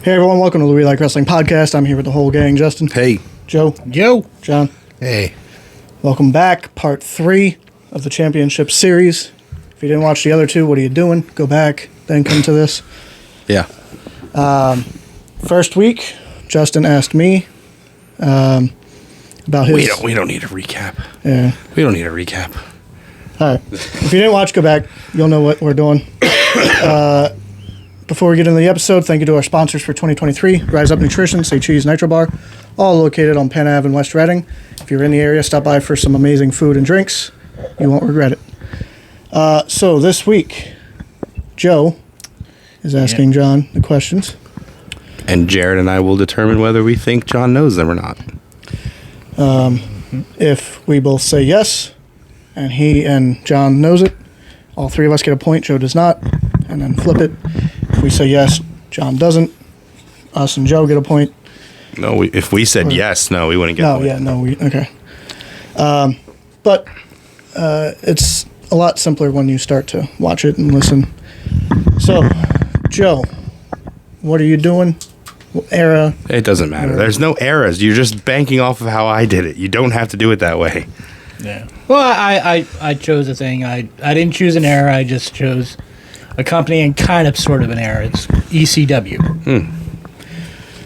Hey everyone, welcome to the We Like Wrestling Podcast. I'm here with the whole gang. Justin. Hey. Joe. Yo. John. Hey. Welcome back. Part 3 of the Championship Series. If you didn't watch the other two, what are you doing? Go back, then come to this. Yeah. First week, Justin asked me about his... We don't need a recap. Yeah. We don't need a recap. All right. If you didn't watch, go back. You'll know what we're doing. Before we get into the episode, thank you to our sponsors for 2023, Rise Up Nutrition, Say Cheese Nitro Bar, all located on Penn Ave in West Reading. If you're in the area, stop by for some amazing food and drinks. You won't regret it. So this week, Joe is asking John the questions. And Jared and I will determine whether we think John knows them or not. If we both say yes, and he and John knows it, all three of us get a point, Joe does not, and then flip it. If we say yes, John doesn't, us and Joe get a point. No, if we said yes, no, we wouldn't get a point. Okay. But it's a lot simpler when you start to watch it and listen. So, Joe, what are you doing? What era? It doesn't matter. There's no eras. You're just banking off of how I did it. You don't have to do it that way. Yeah. Well, I chose a thing. I didn't choose an era. I just chose a company and kind of sort of an era. It's ECW.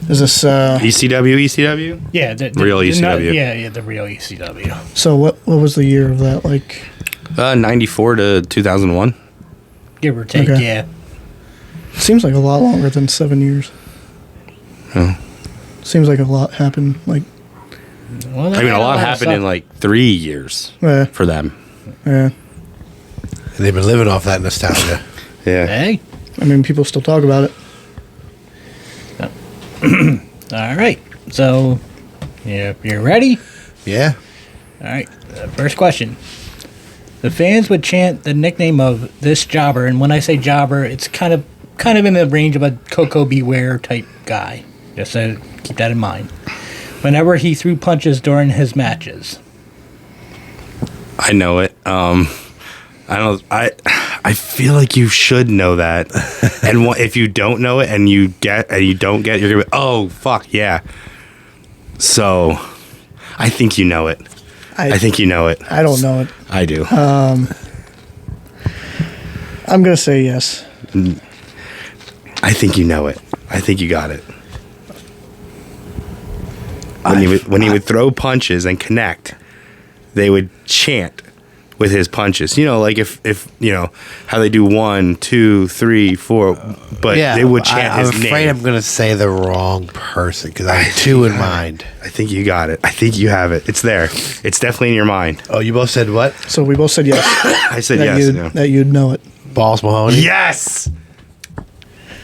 Is this... ECW? Yeah. The Real ECW. The real ECW. So what was the year of that? Like 94 to 2001. Give or take, Okay. yeah. Seems like a lot longer than 7 years. Oh. Seems like a lot happened. Like, Well, I mean, a lot happened in like 3 years for them. Yeah. They've been living off that nostalgia. Yeah. Hey. I mean, people still talk about it. All right. So, yeah, you're ready? Yeah. All right. First question. The fans would chant the nickname of this jobber, and when I say jobber, it's kind of in the range of a Coco Beware type guy. Just so keep that in mind. Whenever he threw punches during his matches. I know it. I feel like you should know that. And if you don't know it and you don't get it, you're gonna be, oh fuck yeah. So I think you know it. I think you know it. I don't know it. I do. I'm gonna say yes. I think you know it. I think you got it. When he would throw punches and connect, they would chant with his punches. You know, like if you know how they do 1, 2, 3, 4, but they would chant his name. I'm afraid I'm going to say the wrong person because I have two in mind. I think you got it. I think you have it. It's there. It's definitely in your mind. Oh, you both said what? So we both said yes. I said yes. That you'd know it. Balls Mahoney? Yes!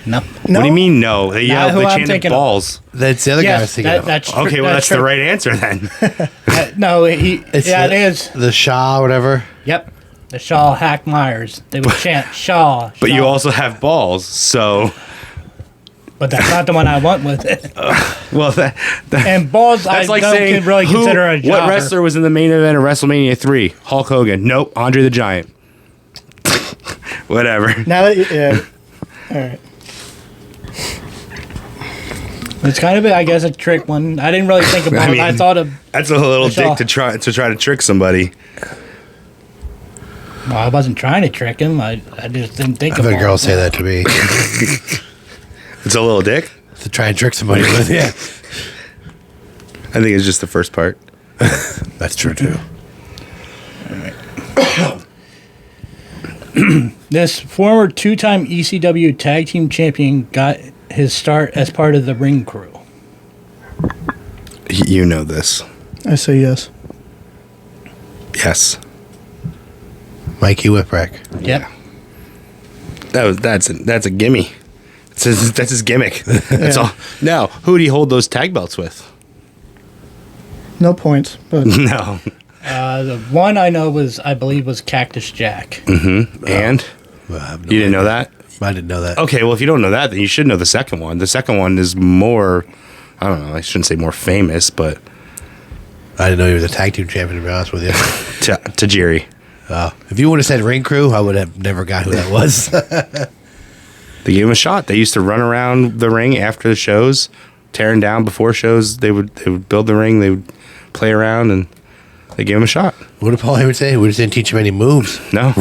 No. What do you mean no? They chanted balls. That's the other guy I was thinking of. Okay, well, that's the right answer then. No, it is. The Shaw, whatever. Yep. The Shaw Hack Myers. They would chant Shaw. But you Shaw. also have balls, so... But that's not the one I want with it. Well, and balls, that's I like don't saying, really consider a jobber. what wrestler was in the main event of WrestleMania 3? Hulk Hogan. Nope, Andre the Giant. Whatever. Now that all right. It's kind of, I guess, a trick one. I didn't really think about it. I thought of... That's a little dick to try to trick somebody. Well, I wasn't trying to trick him. I just didn't think I've about it. had girls say that to me. It's a little dick? To try and trick somebody with, yeah. I think it's just the first part. That's true, too. This former two-time ECW Tag Team Champion got his start as part of the Ring Crew. You know this. I say yes. Yes. Mikey Whipwreck. Yep. That's a gimme. That's his gimmick. That's all. Now, who do you hold those tag belts with? No points, but No. The one I know I believe was Cactus Jack. Mm-hmm. And? Well, You didn't know that? I didn't know that. Okay, well, if you don't know that, then you should know the second one. The second one is more, I don't know, I shouldn't say more famous, but... I didn't know he was a tag team champion, to be honest with you. Tajiri. If you would have said Ring Crew, I would have never got who that was. They gave him a shot. They used to run around the ring after the shows, tearing down before shows. They would build the ring. They would play around, and they gave him a shot. What did Paul Heyman say? We just didn't teach him any moves. No.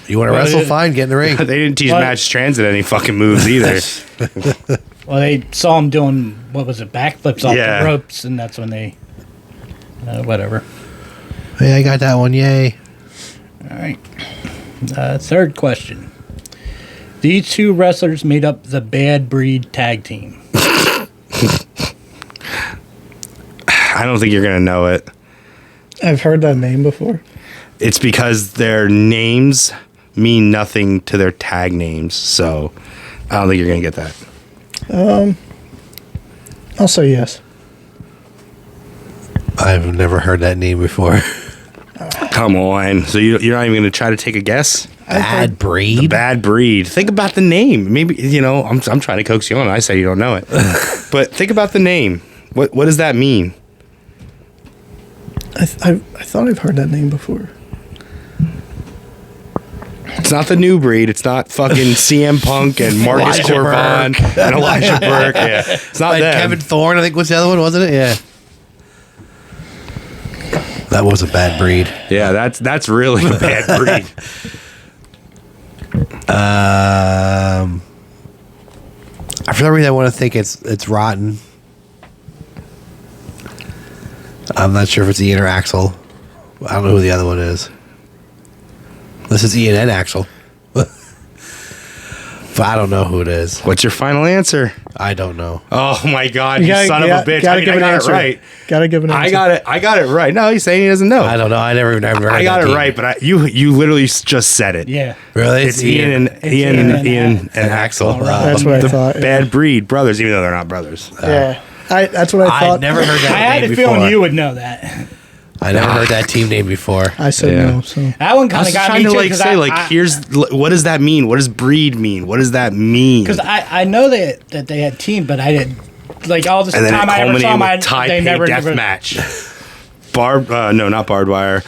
You want to wrestle? Fine, get in the ring. They didn't teach Match Transit any fucking moves either. Well, they saw him doing, what was it, backflips off Yeah. the ropes, and that's when they, whatever. Hey, I got that one. Yay. All right. Third question. These two wrestlers made up the Bad Breed tag team. I don't think you're going to know it. I've heard that name before. It's because their names mean nothing to their tag names, so I don't think you're going to get that. I'll say yes. I've never heard that name before. Come on. So you're not even going to try to take a guess? Bad Breed? Bad Breed. Think about the name. Maybe, I'm trying to coax you on. I say you don't know it. But think about the name. What does that mean? I thought I've heard that name before. It's not the New Breed. It's not fucking CM Punk and Marcus Elijah Corvon and Elijah Burke. Yeah. It's not Like them. Kevin Thorne, I think was the other one, wasn't it? Yeah. That was a Bad Breed. Yeah, that's really a Bad Breed. For some reason, I want to think it's Rotten. I'm not sure if it's Ian or Axel. I don't know who the other one is. This is Ian and Axel. But I don't know who it is. What's your final answer? I don't know. Oh my God, you son of a bitch! Gotta give an answer. Right. Gotta give an answer. I got it right. No, he's saying he doesn't know. I don't know. I never heard I got that it team. right, but you literally just said it. Yeah. Really? It's Ian and Axel. That's what I thought. Yeah. Bad Breed brothers, even though they're not brothers. Yeah. That's what I thought. I'd never heard that I had name a before. feeling you would know that. I never heard that team name before. I said Yeah. no. So That one I kind was of got trying me to too. like say here's what does that mean? What does breed mean? What does that mean? Because I know that they had team, but I didn't like all this And then time it I ever saw culminated them. with They tie never death match. No, not barbed wire.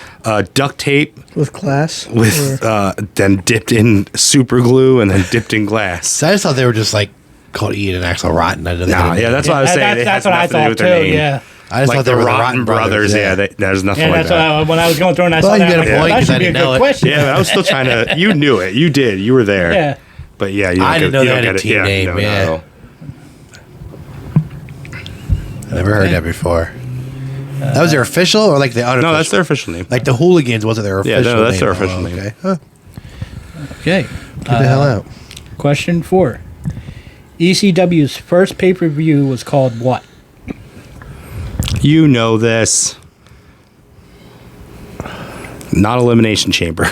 Duct tape with class. with then dipped in super glue and then dipped in glass. So I just thought they were just like called Ian and Axel Rotten. I didn't think Nah, they- yeah, that's what I was saying. It That's has what I nothing to do thought with too. their name. Yeah. I just Like thought they the were Rotten Brothers. Yeah, there's nothing Yeah, like that's that. why when I was going through and I Well, saw you that, get I'm a like, point, that 'cause should I be a didn't know good it. question. Yeah, but I was still trying to. You knew it. You did. You were there. Yeah. But yeah, you I didn't know you they don't had a get it. team name, you don't yeah. know. I never heard that before. That was their official or like the unofficial? No, that's their official name. Like the Hooligans wasn't their Yeah, official no, that's name. their official name. Okay. Huh. Okay. Get the hell out. Question 4. ECW's first pay-per-view was called what? You know this. Not Elimination Chamber.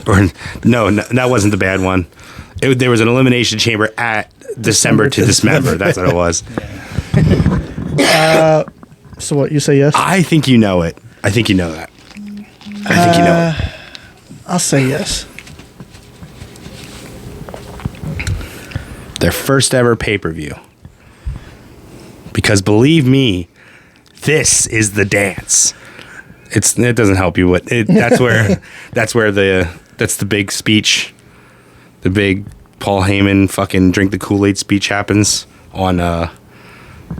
Or no, that wasn't the bad one. There was an Elimination Chamber at December to Dismember. That's what it was. So what, you say yes? I think you know it. I think you know that. I think you know it. I'll say yes. Their first ever pay-per-view. Because believe me, this is the dance. It doesn't help you. That's where that's the big speech. The big Paul Heyman fucking drink the Kool-Aid speech happens on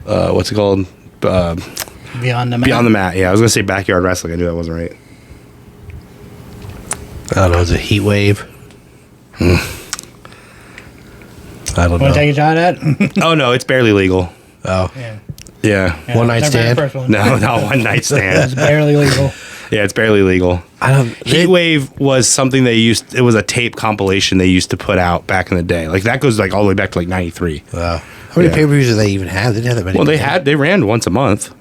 what's it called? Beyond the Mat. Beyond the Mat. Yeah, I was gonna say Backyard Wrestling. I knew that wasn't right. I don't know. Is it Heat Wave? I don't Want to know. take a shot at? Oh no, it's barely legal. Oh. Yeah. Yeah. One night Never stand? the first one. No, not one night It's stand. barely legal. Yeah, it's barely legal. I don't. Heat Wave was something it was a tape compilation they used to put out back in the day. Like that goes like all the way back to like 93. Wow. How many Yeah. pay-per-views do they even have? They didn't have that many. Well, they ran once a month.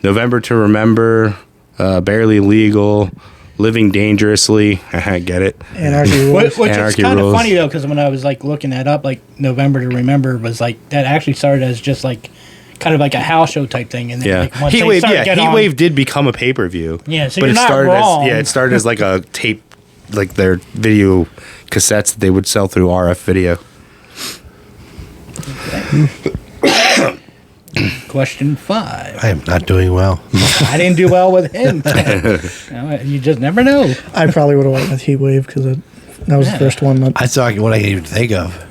November to Remember, Barely Legal, Living Dangerously. I get it. Anarchy rules. Which is Anarchy kind of rules. funny though, because when I was like looking that up, like November to Remember was like that actually started as just like kind of like a house show type thing, and then Yeah, like once Heat they Wave. started Yeah, getting Heat on- Wave did become a pay per view. Yeah, so but you're it not started wrong. as it started as like a tape, like their video cassettes that they would sell through RF video. Question 5. I am not doing well. I didn't do well with him. You just never know. I probably would have went with Heat Wave because That was the first one. That, That's what I can even think of.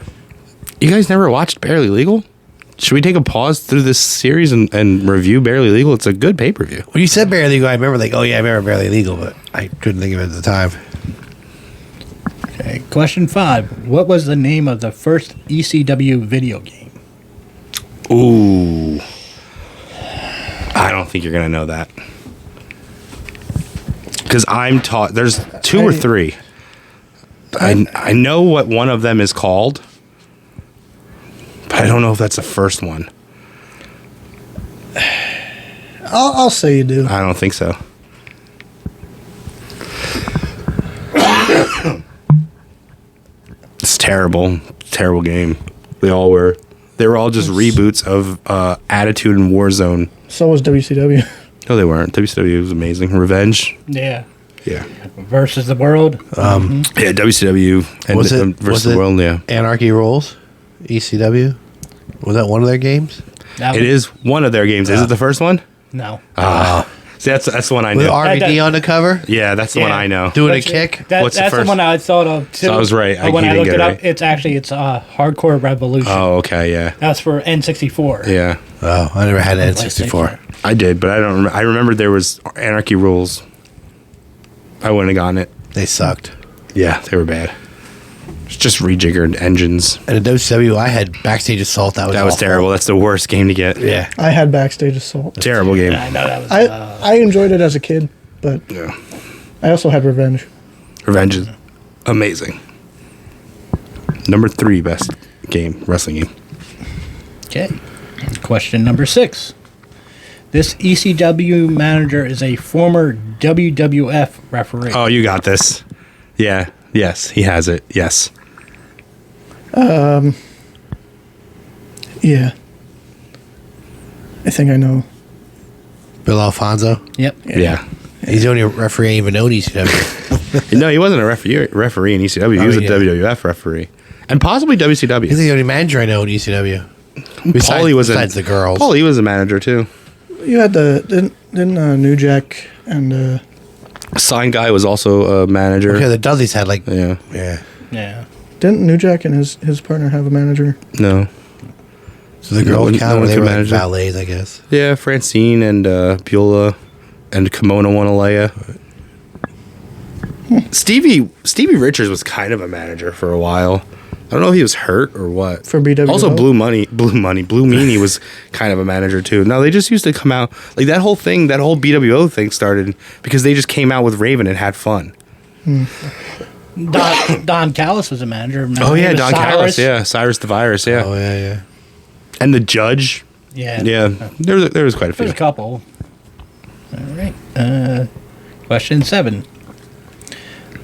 You guys never watched Barely Legal? Should we take a pause through this series and review Barely Legal? It's a good pay-per-view. When you said Barely Legal, I remember I remember Barely Legal, but I couldn't think of it at the time. Okay, question 5. What was the name of the first ECW video game? Ooh. I don't think you're going to know that. Because I'm taught, there's 2 or 3. I know what one of them is called, but I don't know if that's the first one. I'll say you do. I don't think so. It's terrible. Terrible game. They were all just reboots of Attitude and Warzone. So was WCW. No, they weren't. WCW was amazing. Revenge. Yeah. Yeah. Versus the World. Yeah, WCW and Was it versus the World. Yeah. Anarchy Rules, ECW? Was that one of their games? That It was- is one of their games. Is it the first one? No. See, that's the one I With know. RVD on the cover? Yeah, that's the one Yeah. I know. Doing a That's- kick? What's the that's the first? one I thought of too. So I was right. But when You I didn't looked get it it up, right. it's Hardcore Revolution. Oh, okay, yeah, That's for N64. yeah. Oh, I never had an N64. I did, but I don't. I remember there was Anarchy Rules. I wouldn't have gotten it. They sucked. Yeah, they were bad. It's just rejiggered engines. And at WCW, I had Backstage Assault. That was That was awful. terrible. That's the worst game to get. Yeah. I had Backstage Assault. Terrible game. I know that was. I enjoyed it as a kid, but Yeah. I also had Revenge. Revenge is amazing. Number 3 best game, wrestling game. Okay. Question number 6. This ECW manager is a former WWF referee. Oh, you got this. Yeah. Yes, he has it. Yes. Yeah. I think I know. Bill Alfonso. Yep. Yeah. He's the only referee I even know in ECW. No, he wasn't a referee in ECW. He was a yeah. WWF referee. And possibly WCW. He's the only manager I know in ECW. Paulie was besides the girls. Paulie was a manager too. You had didn't New Jack and Sign Guy was also a manager. Okay, the Dudleys had Yeah. yeah. Yeah. didn't New Jack and his partner have a manager? No. So the No girls one- count no one when they could were like manage it. valets, I guess. Yeah, Francine and Beulah and Kimona Wanalea. Stevie Richards was kind of a manager for a while. I don't know if he was hurt or what. For BWO? Also, Blue Meanie was kind of a manager too. No, they just used to come out like that whole BWO thing started because they just came out with Raven and had fun. Don Callis was a manager. Remember? Oh He yeah, was Don Cyrus. Callis, yeah, Cyrus the Virus, yeah, Oh yeah. and the Judge, Yeah. yeah. There was quite a few. There's a couple. All right. Question 7.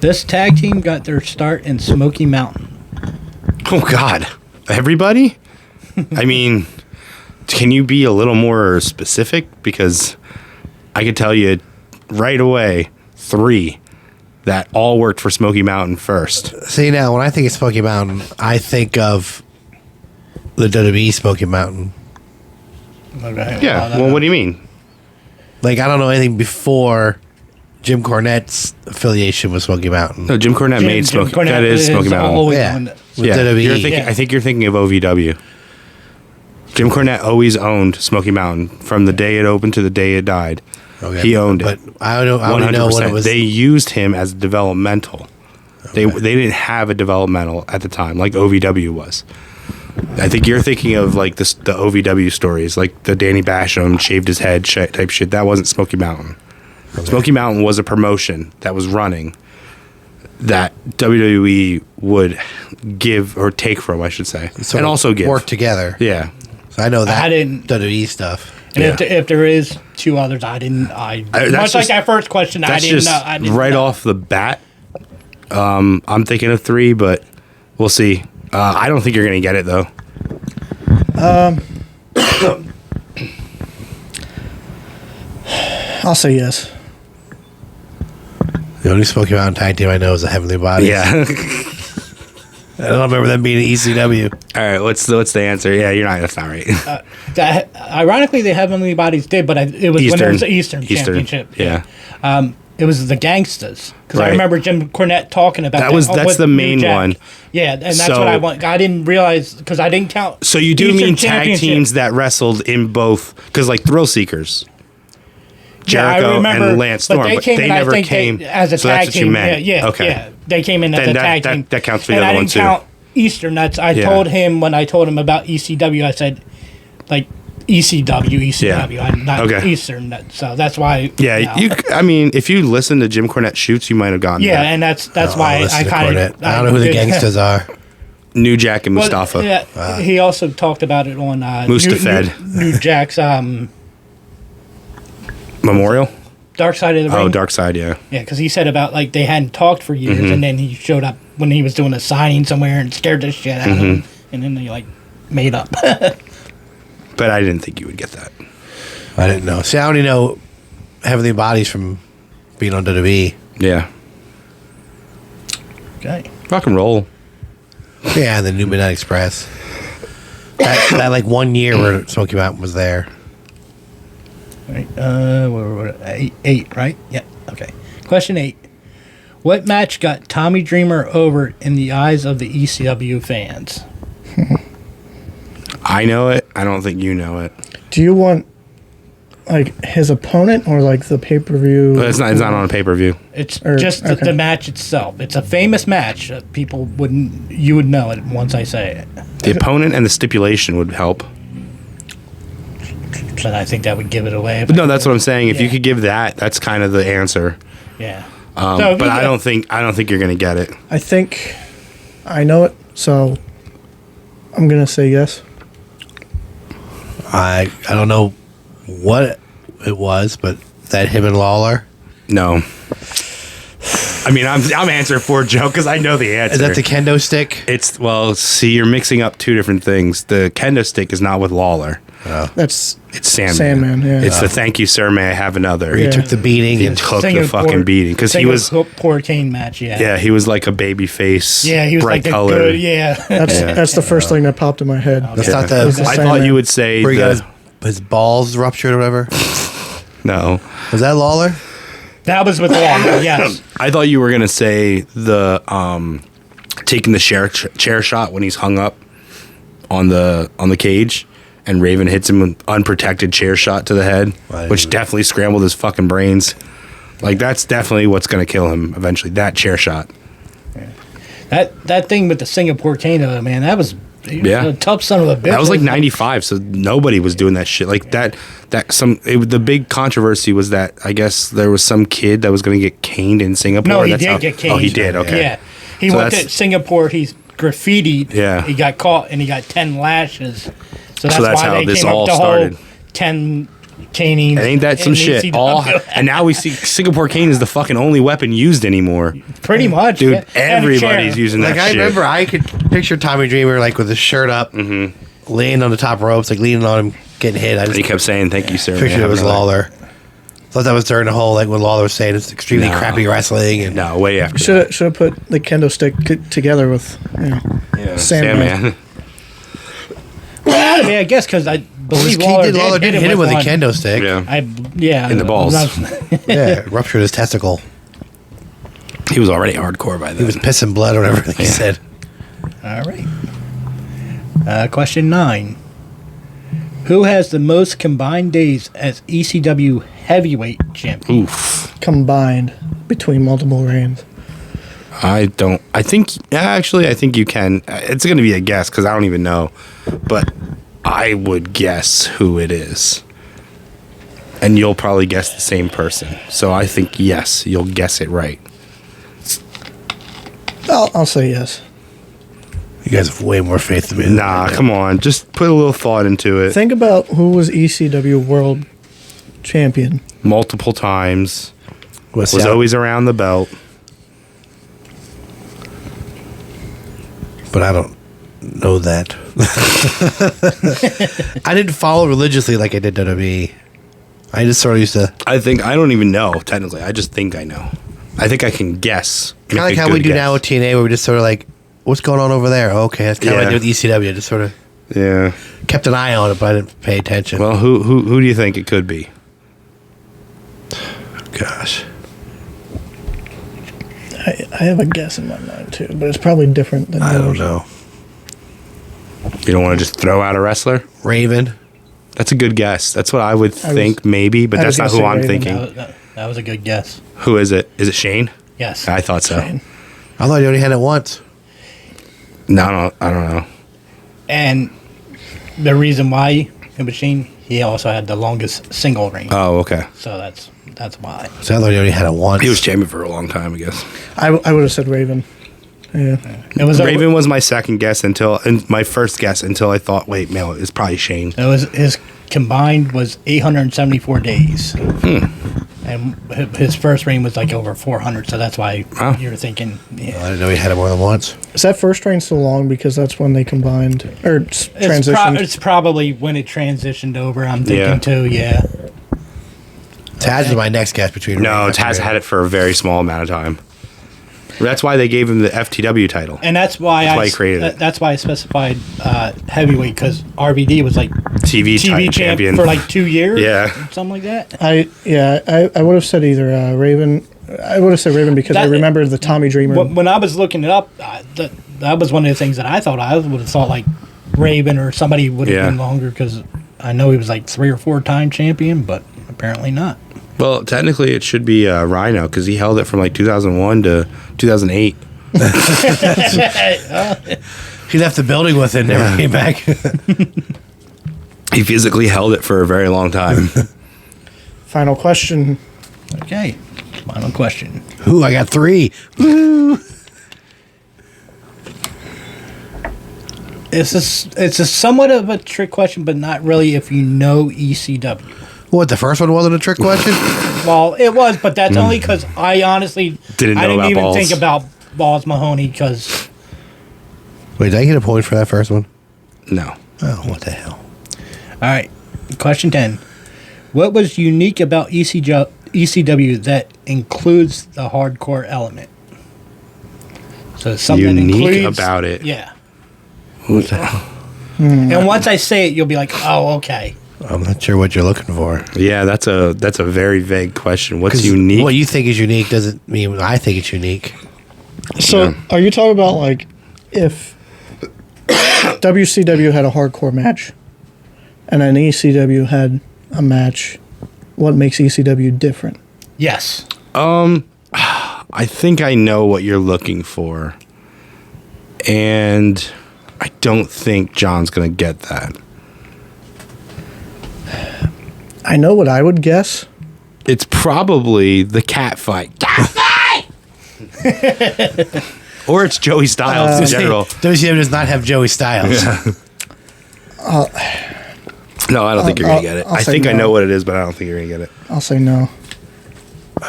This tag team got their start in Smoky Mountain. Oh God, everybody? I mean, can you be a little more specific? Because I could tell you right away 3 that all worked for Smoky Mountain first. See, now when I think of Smoky Mountain, I think of the WWE Smoky Mountain. Okay. Yeah. Well, what do you mean? Like I don't know anything before Jim Cornette's affiliation with Smoky Mountain. No, Jim Cornette made Smoky. That is Smoky Mountain. Yeah. With Yeah, WWE. I think you're thinking of OVW. Jim Cornette always owned Smoky Mountain from the day it opened to the day it died. Okay, He owned but it. I only know when it was. They used him as developmental. They didn't have a developmental at the time like OVW was. I think you're thinking of like the OVW stories, like the Danny Basham shaved his head type shit. That wasn't Smoky Mountain. Okay. Smoky Mountain was a promotion that was running that WWE would give or take from, I should say, So and also give. work together. Yeah. So I know that I didn't- WWE stuff. And Yeah. if there is 2 others, I didn't. that's Much like just- that first question, I That's didn't just know. I didn't right know. off the bat. I'm thinking of 3, but we'll see. I don't think you're going to get it, though. I'll say yes. The only Smoky Mountain tag team I know is the Heavenly Bodies. Yeah. I don't remember them being in ECW. All right, what's the answer? Yeah, that's not right. Ironically, the Heavenly Bodies did, but it was when there was the Eastern Championship. Yeah. It was the Gangsters, because I Right. remember Jim Cornette talking about That's with the New main Jack. one. Yeah, and that's So- what I want. I didn't realize because I didn't count. So you do Eastern mean tag Championship. teams that wrestled in both, because like Thrill Seekers, Yeah, I Jericho remember, and Lance Storm, but they in, I never think came as a so tag that's what you team. meant. Yeah, Okay. yeah, they came in as Then a tag that- team. that counts for the and other I one, didn't too. count Eastern. I Yeah. told him when I told him about ECW, I said like ECW. Yeah. I'm not Okay. Eastern. So that's why. Yeah, you know. I mean, if you listen to Jim Cornette shoots, you might have gotten Yeah, that. and that's Oh, why listen I to kind Cornette. of. I don't know who the Gangsters are. New Jack and Well, Mustafa. yeah, he also talked about it on Mustafed. New Jack's Memorial? Dark Side of the Ring. Oh, Dark Side, yeah. Yeah, because he said about like they hadn't talked for years, Mm-hmm. and then he showed up when he was doing a signing somewhere and scared the shit out of him, and then they like made up. But I didn't think you would get that. I didn't know. See, I only know Heavenly Bodies from being on WWE. Yeah. Okay. Rock and roll. Yeah, and the New Midnight Express. That like 1 year where Smoky Mountain was there. Right. We're eight, right? Yeah. Okay. Question 8. What match got Tommy Dreamer over in the eyes of the ECW fans? I know it. I don't think you know it. Do you want like his opponent or like the pay-per-view? But it's not on a pay-per-view. It's Or- just okay. the match itself. It's a famous match. You would know it once I say it. The opponent and the stipulation would help. But I think that would give it away. But no, that's what I'm saying. If you Yeah. could give that, that's kind of the answer. Yeah. So if But you I get- don't think you're gonna get it. I think I know it, so I'm gonna say yes. I don't know what it was, but that him and Lawler. No. I mean, I'm answering for Joe because I know the answer. Is that the kendo stick? It's see, you're mixing up two different things. The kendo stick is not with Lawler. That's It's Sandman. Sandman, yeah. It's the thank you, sir. May I have another? He Yeah. took the beating He and took the fucking beating because he was. Singapore Kane match. Yeah. Yeah, he was like a baby face. Yeah, he was bright like the color. good. Yeah. that's the first thing that popped in my head. that's not It was the the I same thought man. you would say where he got the, his balls ruptured or whatever. no. Was that Lawler? That was with Lawler. Yes. I thought you were gonna say the taking the chair shot when he's hung up on the cage, and Raven hits him with unprotected chair shot to the head, which definitely scrambled his fucking brains. Like that's definitely what's gonna kill him eventually. That chair shot. That thing with the Singapore Kane, man, that was Yeah. a tough son of a bitch. That was like '95, so nobody was doing that shit like that. The big controversy was that I guess there was some kid that was going to get caned in Singapore. No, he That's did get caned. Oh, he did. Okay. Yeah. He So went that's- to Singapore. He's graffitied. Yeah. He got caught and he got 10 lashes. So that's that's why how they this came all up with the started. whole 10 caning. Ain't that some in shit? ECW. And now we see Singapore cane is the fucking only weapon used anymore. Pretty much. Dude, yeah. And a everybody's chair. using that Like I shit. remember, I could picture Tommy Dreamer like with his shirt up, laying on the top ropes, like leaning on him, getting hit. I just He kept saying, "Thank you, sir." May I pictured it have was another?" Lawler. Thought that was during the whole like when Lawler was saying it's extremely No. crappy wrestling and No, way after. Should have put the kendo stick together with Yeah, Sandman. Well, I mean, I guess because I believe Lawler did hit him with a one. kendo stick. Yeah, in the balls. Yeah, ruptured his testicle. He was already hardcore by then. He was pissing blood or whatever he said. All right. Question 9. Who has the most combined days as ECW heavyweight champion? Oof. combined between multiple reigns. I think you can. It's going to be a guess because I don't even know. But I would guess who it is. And you'll probably guess the same person. So I think, yes, you'll guess it right. I'll say yes. You guys have way more faith than me. Nah, come on. Just put a little thought into it. Think about who was ECW World Champion. Multiple times. Was Always around the belt. but I don't know that. I didn't follow religiously like I did WWE. I just sort of used to I don't even know, technically. I just think I know. I think I can guess. kind of like how we do now with TNA, where we just sort of like, what's going on over there? Okay, that's kind of what I Yeah. did with ECW. I just sort of Yeah. kept an eye on it, but I didn't pay attention. Well, who do you think it could be? Gosh, I have a guess in my mind too, but it's probably different than I don't yours. know. You don't want to just throw out a wrestler? Raven. That's a good guess. That's what I would think, maybe, but I that's was not who gonna I'm say Raven. thinking. That was a good guess. Who is it? Is it Shane? Yes. I thought so. Shane. I thought you only had it once. No, I don't know. And the reason why it was Shane, he also had the longest single reign. Oh, okay. So that's why. So I thought you only had it once. He was champion for a long time, I guess. I would have said Raven. Yeah. It was Raven was my second guess and my first guess until I thought, wait, no, it's probably Shane. It was his combined was 874 days. And his first reign was like over 400, so that's why you were thinking. I Yeah. didn't know you had it more than once. Is that first reign so long because that's when they combined or transitioned? It's probably when it transitioned over. I'm thinking Yeah. too. Yeah. Taz was my next guess between. No, Raven Taz and had it for a very small amount of time. That's why they gave him the FTW title. And that's why he created it. That's why I specified heavyweight, because RVD was like TV champ champion for like 2 years. Yeah. Something like that. I would have said either Raven. I would have said Raven because I That- remember the Tommy Dreamer. When I was looking it up, that was one of the things that I thought. I would have thought like Raven or somebody would have Yeah. been longer, because I know he was like 3 or 4 time champion, but apparently not. Well, technically, it should be Rhino because he held it from like 2001 to 2008. He left the building with it and never came back. He physically held it for a very long time. Final question. Okay, final question. Ooh, I got 3. Woo! It's a somewhat of a trick question, but not really if you know ECW. What, the first one wasn't a trick question? Well, it was, but that's only because I honestly Didn't I know didn't about even Balls. think about Balls Mahoney, because Wait, did I get a point for that first one? No. Oh, what the hell? all right. Question 10: what was unique about ECW that includes the hardcore element? So something Unique includes, about it. yeah. What the hell? And once I say it, you'll be like, "Oh, okay." I'm not sure what you're looking for. Yeah, that's a very vague question. What's unique? What you think is unique doesn't mean what I think it's unique. So, Yeah. are you talking about like if WCW had a hardcore match and then ECW had a match, what makes ECW different? Yes. I think I know what you're looking for, and I don't think John's gonna get that. I know what I would guess. It's probably the cat fight. Cat fight! Or it's Joey Styles in general. WCW does not have Joey Styles. No, I don't think you're going to get it. I'll I say think I no. know what it is, but I don't think you're going to get it. I'll say no.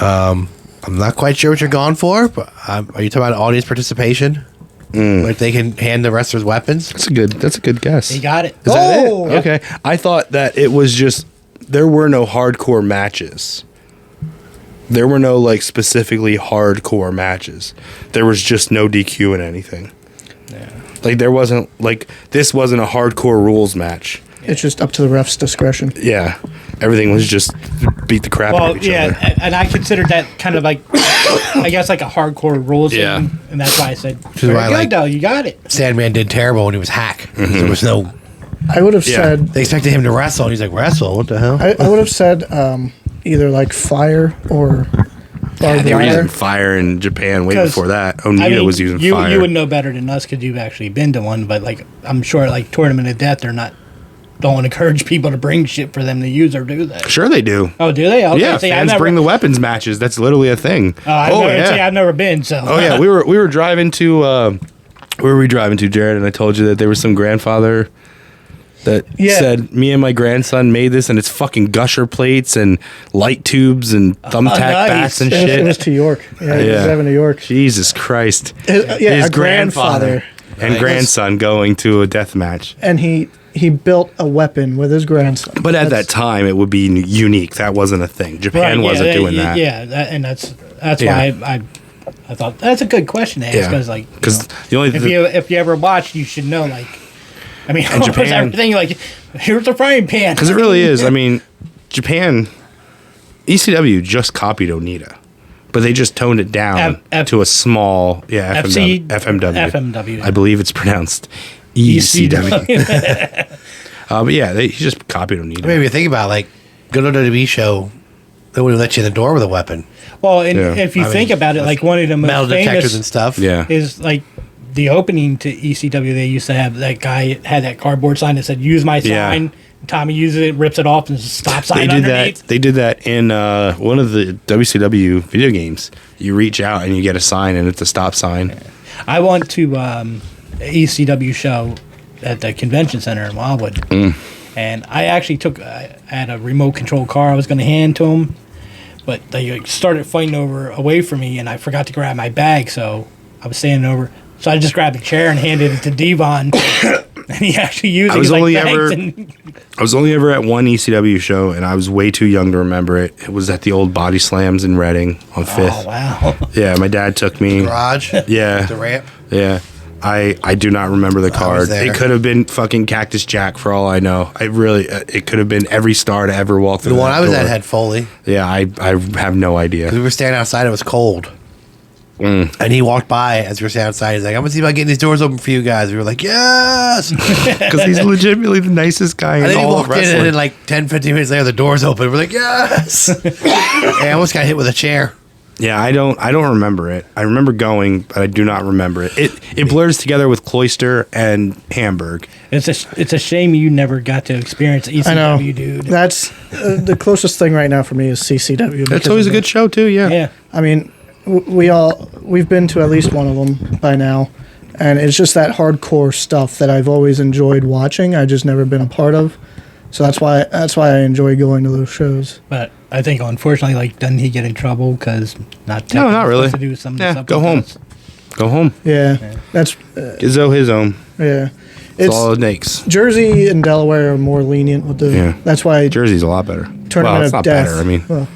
I'm not quite sure what you're going for, but are you talking about audience participation? Like they can hand the wrestlers weapons? That's a good guess. He got it. Is that it? Oh! Okay. I thought that it was just there were no hardcore matches. There were no like specifically hardcore matches. There was just no DQ in anything. Yeah. Like there wasn't like this wasn't a hardcore rules match. It's just up to the ref's discretion. Yeah. Everything was just beat the crap out Well, of each yeah, other. and I considered that kind of like, I guess like a hardcore rules Yeah. thing, and that's why I said, is very why I good like- though, you got it. Sandman did terrible when he was Hack. There was no. I would have Yeah. said They expected him to wrestle, and he's like, wrestle? What the hell? I would have said either like fire or barbed They were wire. using fire in Japan way 'Cause, before that. Onita I mean, was using you, fire. You would know better than us because you've actually been to one, but like I'm sure like Tournament of Death, don't encourage people to bring shit for them to use or do that. Sure they do. Oh, do they? Okay, Yeah, see, fans bring the weapons matches. That's literally a thing. I've never been. So. Oh yeah, we were driving to where were we driving to, Jared? And I told you that there was some grandfather that Yeah. said me and my grandson made this, and it's fucking gusher plates and light tubes and thumbtack nice. bats and It was shit. to York. Yeah, he was driving to York. Jesus Christ. Yeah, a grandfather. and Nice. grandson going to a death match. And he built a weapon with his grandson. But at that time, it would be unique. That wasn't a thing. Japan wasn't doing that. Yeah, that's Yeah. why I thought that's a good question to ask, Yeah. because The only if you ever watched, you should know, like, I mean, And Japan- everything, like, here's the frying pan. Because it really is. I mean, Japan, ECW just copied Onita. but they just toned it down to a small FMW. I believe it's pronounced ECW. But yeah, he just copied him. I mean, if you think about it, like, go to the WWE show, they would have let you in the door with a weapon. Well, and if you think about it, like one of the most metal famous detectors and stuff. Yeah. is like the opening to ECW. They used to have that guy had that cardboard sign that said "Use my sign." Yeah. Tommy uses it, rips it off, and there's a stop sign underneath. They did that in one of the WCW video games. You reach out and you get a sign, and it's a stop sign. I went to ECW show at the convention center in Wildwood, and I actually I had a remote control car I was going to hand to him, but they started fighting away from me, and I forgot to grab my bag, so I was standing over. So I just grabbed a chair and handed it to Devon, and he actually used it. I was only ever at one ECW show, and I was way too young to remember it. It was at the old Body Slams in Reading on 5th. Oh, wow. Yeah, my dad took me. Garage? Yeah. The ramp? Yeah. I do not remember the card. It could have been fucking Cactus Jack for all I know. It could have been every star to ever walk through The one that I was door. at had Foley. Yeah, I have no idea. We were standing outside. It was cold. And he walked by as we were standing outside. He's like, I'm going to see about getting these doors open for you guys. We were like, yes! Because he's legitimately the nicest guy And in then he all of walked in, wrestling. and then like 10, 15 minutes later, the door's open. We're like, yes! And I almost got hit with a chair. Yeah, I don't remember it. I remember going, but I do not remember it. It blurs together with Cloister and Hamburg. It's a shame you never got to experience ECW, I know. dude. That's the closest thing right now for me is CCW. That's always a good show too. Yeah. Yeah. I mean, we've been to at least one of them by now, and it's just that hardcore stuff that I've always enjoyed watching. I just never been a part of, so that's why I enjoy going to those shows. But I think, unfortunately, like, doesn't he get in trouble because No, not really. To do some of the stuff go he home. does? Go home. Yeah, that's Gizzo his own. yeah. That's all it takes. Jersey and Delaware are more lenient with the. Yeah. That's why Jersey's a lot better. Tournament Well, it's of not Death. better. I mean,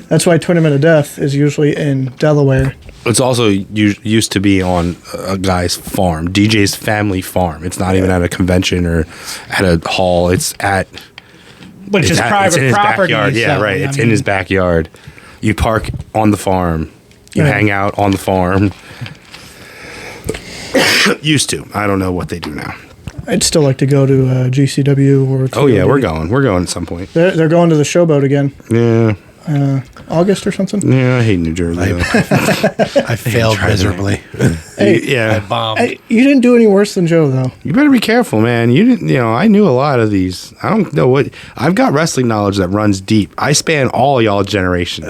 that's why Tournament of Death is usually in Delaware. it's also used to be on a guy's farm, DJ's family farm. It's not even at a convention or at a hall. It's at. Which is private it's in his property. backyard. Yeah, so, right. I It's mean, in his backyard. You park on the farm. You Yeah. hang out on the farm. Used to. I don't know what they do now. I'd still like to go to GCW or. Oh yeah, TLD. we're going. We're going at some point. They're going to the Showboat again, Yeah, August or something. yeah. I hate New Jersey. though. I failed miserably. Hey, Yeah, Bombed. Hey, you didn't do any worse than Joe though. you better be careful, man. You didn't. You know, I knew a lot of these. I don't know what. I've got wrestling knowledge that runs deep. I span all y'all generation.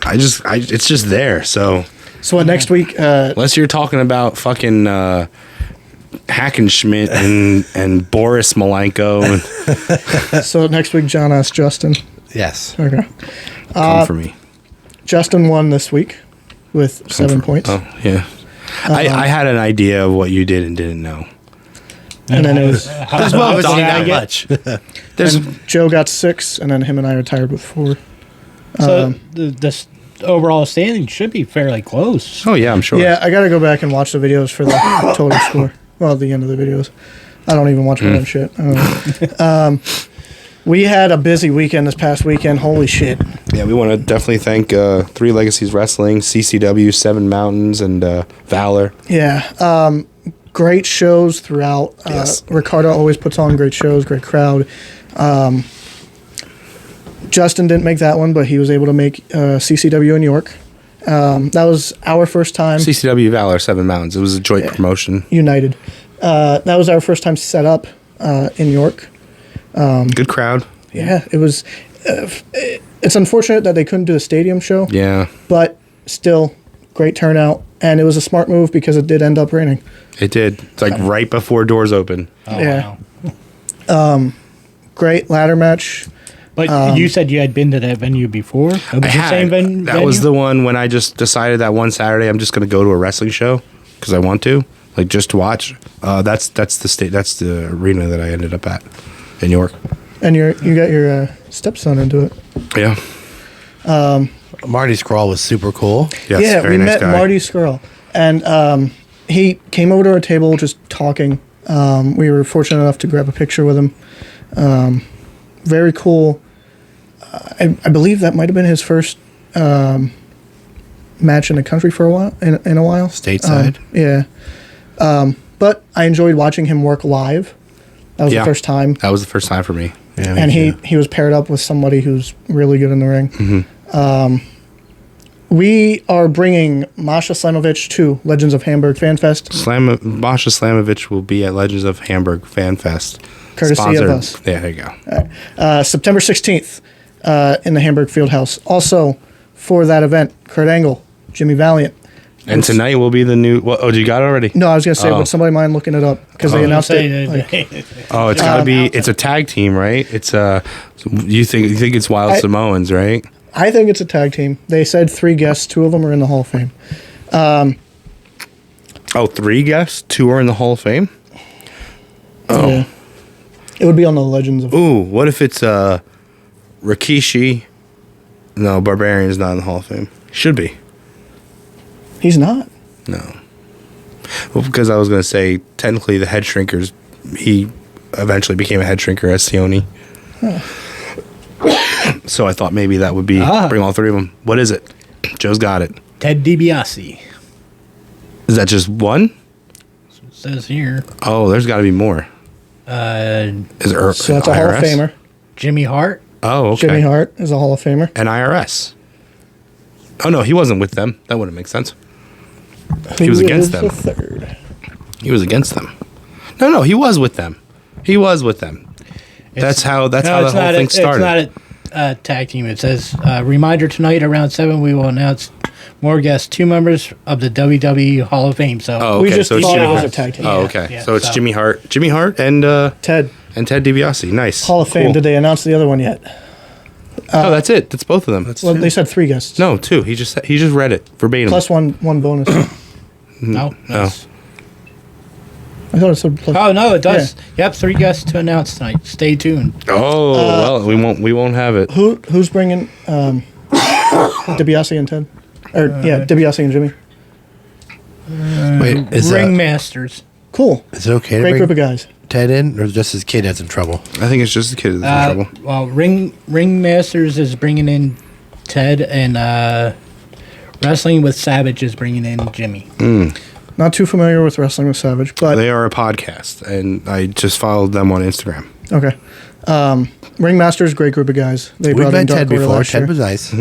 It's just there. So So what next week? unless you're talking about fucking Hackenschmidt and Boris Malenko, and So next week, John asked Justin. Yes. Okay, come for me. Justin won this week with 7 points, Oh yeah. I had an idea of what you did and didn't know. and then it was As Well, obviously not much. and Joe got 6, and then him and I are tied with 4. So the overall standing should be fairly close. Oh yeah, I'm sure. Yeah, I got to go back and watch the videos for the total score. Well, the end of the videos. I don't even watch my own shit. I don't know. We had a busy weekend this past weekend. Holy shit. Yeah, we want to definitely thank Three Legacies Wrestling, CCW, Seven Mountains, and Valor. Yeah. Great shows throughout. Yes. Ricardo always puts on great shows, great crowd. Justin didn't make that one, but he was able to make CCW in York. That was our first time CCW, Valor, Seven Mountains. It was a joint promotion. united. That was our first time set up in York. Good crowd. Yeah, it was. It's unfortunate that they couldn't do a stadium show, Yeah, but still great turnout. And it was a smart move because it did end up raining. it did. It's like right before doors open. Oh, Yeah. wow. Great ladder match. But you said you had been to that venue before? It was the same venue? That was the one when I just decided that one Saturday I'm just going to go to a wrestling show because I want to, like just to watch. That's the arena that I ended up at in York. And you got your stepson into it. Yeah. Marty Scrawl was super cool. Yes, Yeah, very we nice met guy. Marty Skrull, and he came over to our table just talking. We were fortunate enough to grab a picture with him. Very cool. I believe that might have been his first match in the country for a while. In a while, Stateside. Yeah. But I enjoyed watching him work live. That was the first time. That was the first time for me. Yeah, And he was paired up with somebody who's really good in the ring. Mm-hmm. We are bringing Masha Slamovich to Legends of Hamburg Fan Fest. Masha Slamovich will be at Legends of Hamburg Fan Fest. Courtesy of us. Yeah, there you go. September 16th in the Hamburg Fieldhouse. Also, for that event, Kurt Angle, Jimmy Valiant. And tonight will be the new... Oh, you got it already? No, I was going to say, would somebody mind looking it up? Because they announced it. Oh, it's got to be... It's a tag team, right? It's you think it's Wild Samoans, right? I think it's a tag team. They said 3 guests. 2 of them are in the Hall of Fame. 3 guests? 2 are in the Hall of Fame? Oh. Yeah. It would be on the Legends of... Ooh, what if it's Rikishi? No, Barbarian's not in the Hall of Fame. Should be. He's not. No. Well, because I was going to say, technically, the head shrinkers, he eventually became a head shrinker as Sione. So I thought maybe that would be bring all 3 of them. What is it? Joe's got it. Ted DiBiase. Is that just one? It says here. Oh, there's got to be more. Is there, So that's a Hall of Famer. Jimmy Hart. Oh, okay. Jimmy Hart is a Hall of Famer. And IRS. Oh, no, he wasn't with them. That wouldn't make sense. He was against them. The third? He was against them. No, he was with them. He was with them. That's how the whole thing started. It's not a tag team. It says, reminder tonight around 7, we will announce more guests, 2 members of the WWE Hall of Fame. So Oh, okay. We just so it's thought Jimmy it was Hart. a tag team. Oh, okay. Yeah, so it's so- Jimmy Hart and Ted. DiBiase. Nice. Hall of Fame. Cool. Did they announce the other one yet? Oh, that's it. That's both of them. Well, they said 3 guests. No, 2. He just read it verbatim. Plus one bonus. no. that's- I thought it said plus. Oh no, it does. Yep, 3 guests to announce tonight. Stay tuned. Oh, well, we won't have it. Who's bringing DiBiase and Ted? Or DiBiase and Jimmy. Wait, is Ringmasters. Cool. it okay to Great bring group of guys. Ted in, or just his kid that's in trouble? I think it's just the kid that's in trouble. Well, Ringmasters is bringing in Ted, and Wrestling with Savage is bringing in Jimmy. Not too familiar with Wrestling with Savage, but They are a podcast, and I just followed them on Instagram. okay. Ringmasters, great group of guys. They We've brought in met Dark Ted Order before. last Ted year. was nice.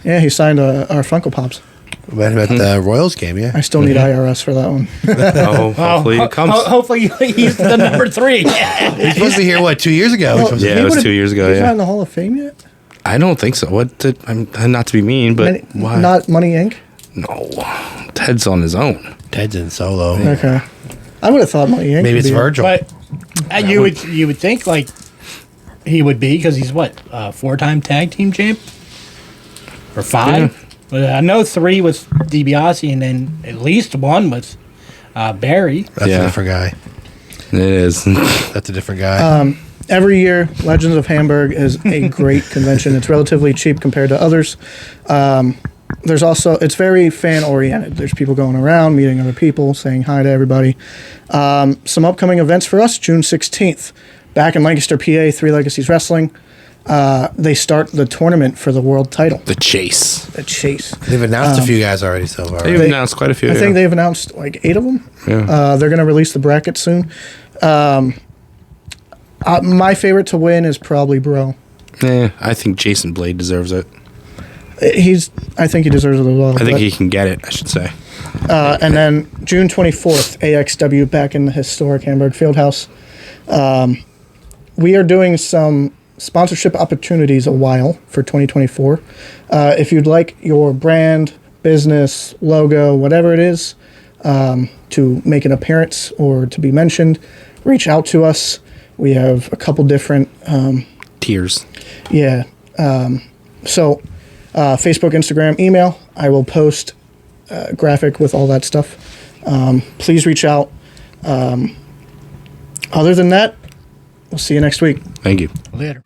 Yeah, he signed our Funko Pops. We met him at the Royals game, yeah. I still need IRS for that one. Oh, hopefully it comes. Hopefully he's the number 3. He's supposed to be here, 2 years ago? Well, Yeah, he it was would've- 2 years ago, He's yeah. not in the Hall of Fame yet? I don't think so. I'm not to be mean, but why? Not Money Inc.? No. Ted's on his own. Ted's in solo. Okay. I would have thought Money Inc. Maybe would it's be- Virgil. But you would think like he would be, because he's what, 4-time tag team champ or 5. But I know 3 was DiBiase, and then at least 1 was Barry. That's Yeah. a different guy. It is. That's a different guy. Every year, Legends of Hamburg is a great convention. It's relatively cheap compared to others. There's also, it's very fan oriented. There's people going around, meeting other people, saying hi to everybody. Some upcoming events for us: June 16th, back in Lancaster, PA, 3 Legacies Wrestling. They start the tournament for the world title, The chase. the Chase. They've announced a few guys already so far. They've Right? announced quite a few. I think they've announced like 8 of them. Yeah. They're going to release the bracket soon. My favorite to win is probably Bro. I think Jason Blade deserves it. I think he deserves it as well. I think but- he can get it, I should say. And then June 24th, AXW back in the historic Hamburg Fieldhouse. We are doing some sponsorship opportunities a while for 2024. If you'd like your brand, business, logo, whatever it is, to make an appearance or to be mentioned, reach out to us. We have a couple different, Tears. Facebook, Instagram, email. I will post a graphic with all that stuff. Please reach out. Other than that, we'll see you next week. Thank you. Later.